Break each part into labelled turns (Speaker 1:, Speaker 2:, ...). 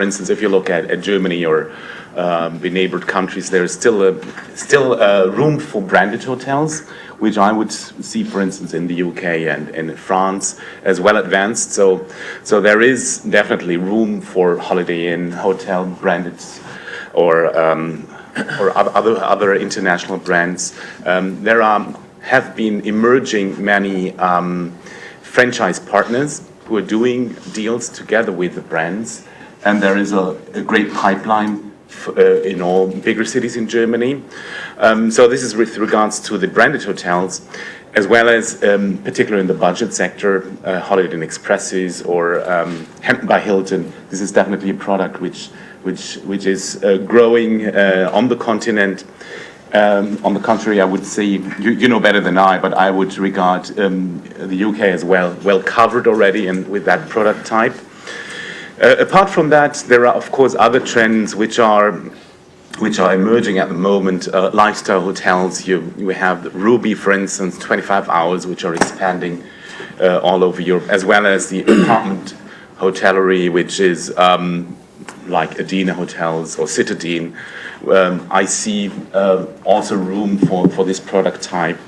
Speaker 1: For instance, if you look at Germany or the neighbored countries, there is still room for branded hotels, which I would see, for instance, in the UK and in France as well advanced. So there is definitely room for Holiday Inn, hotel branded, or other international brands. There have been emerging many franchise partners who are doing deals together with the brands. And there is a great pipeline in all bigger cities in Germany. So this is with regards to the branded hotels, as well as, particularly in the budget sector, Holiday Inn Expresses or Hampton by Hilton. This is definitely a product which is growing on the continent. On the contrary, I would say, you know better than I, but I would regard the UK as well covered already and with that product type. Apart from that, there are of course other trends which are emerging at the moment. Lifestyle hotels. We have Ruby, for instance, 25 hours, which are expanding all over Europe, as well as the apartment hotellery, which is like Adina Hotels or Citadine. I see also room for this product type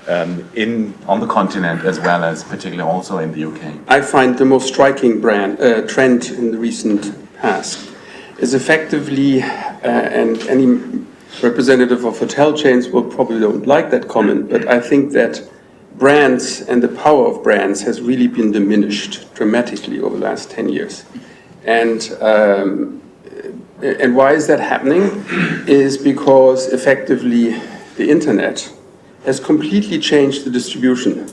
Speaker 1: on the continent, as well as particularly also in the UK.
Speaker 2: I find the most striking trend in the recent past is effectively, and any representative of hotel chains will probably don't like that comment, but I think that brands and the power of brands has really been diminished dramatically over the last 10 years. And why is that happening? Is because effectively the internet has completely changed the distribution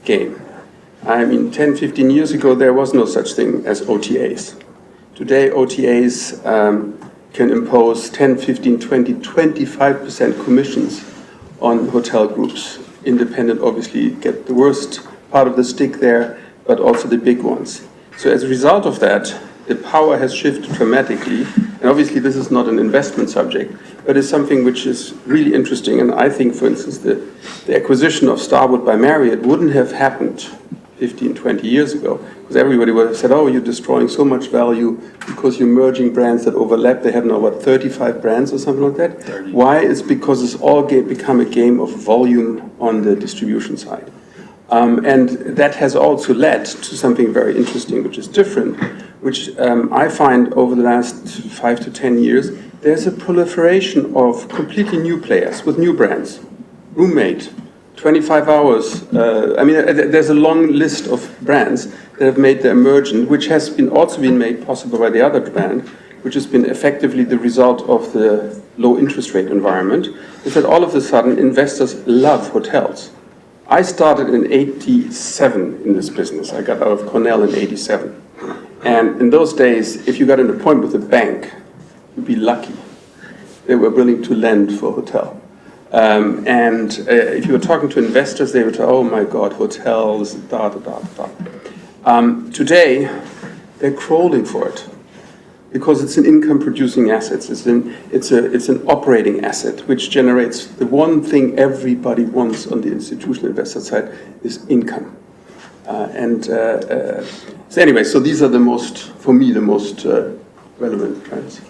Speaker 2: game. I mean, 10, 15 years ago, there was no such thing as OTAs. Today, OTAs can impose 10, 15, 20, 25% commissions on hotel groups. Independent, obviously, get the worst part of the stick there, but also the big ones. So as a result of that, the power has shifted dramatically. And obviously, this is not an investment subject, but it's something which is really interesting. And I think, for instance, the acquisition of Starwood by Marriott wouldn't have happened 15, 20 years ago, because everybody would have said, oh, you're destroying so much value because you're merging brands that overlap. They have now, 35 brands or something like that? 30. Why? It's because it's all become a game of volume on the distribution side. And that has also led to something very interesting, which is different, which I find over the last 5 to 10 years, there's a proliferation of completely new players with new brands. Roommate, 25 hours. There's a long list of brands that have made their emergence, which has also been made possible by the other brand, which has been effectively the result of the low interest rate environment, is that all of a sudden investors love hotels. I started in 87 in this business. I got out of Cornell in 87. And in those days, if you got an appointment with a bank, you'd be lucky. They were willing to lend for a hotel. If you were talking to investors, they would say, oh my God, hotels, Today, they're crawling for it because it's an income-producing asset. It's an operating asset which generates the one thing everybody wants on the institutional investor side is income. So anyway, so these are for me, the most relevant trends.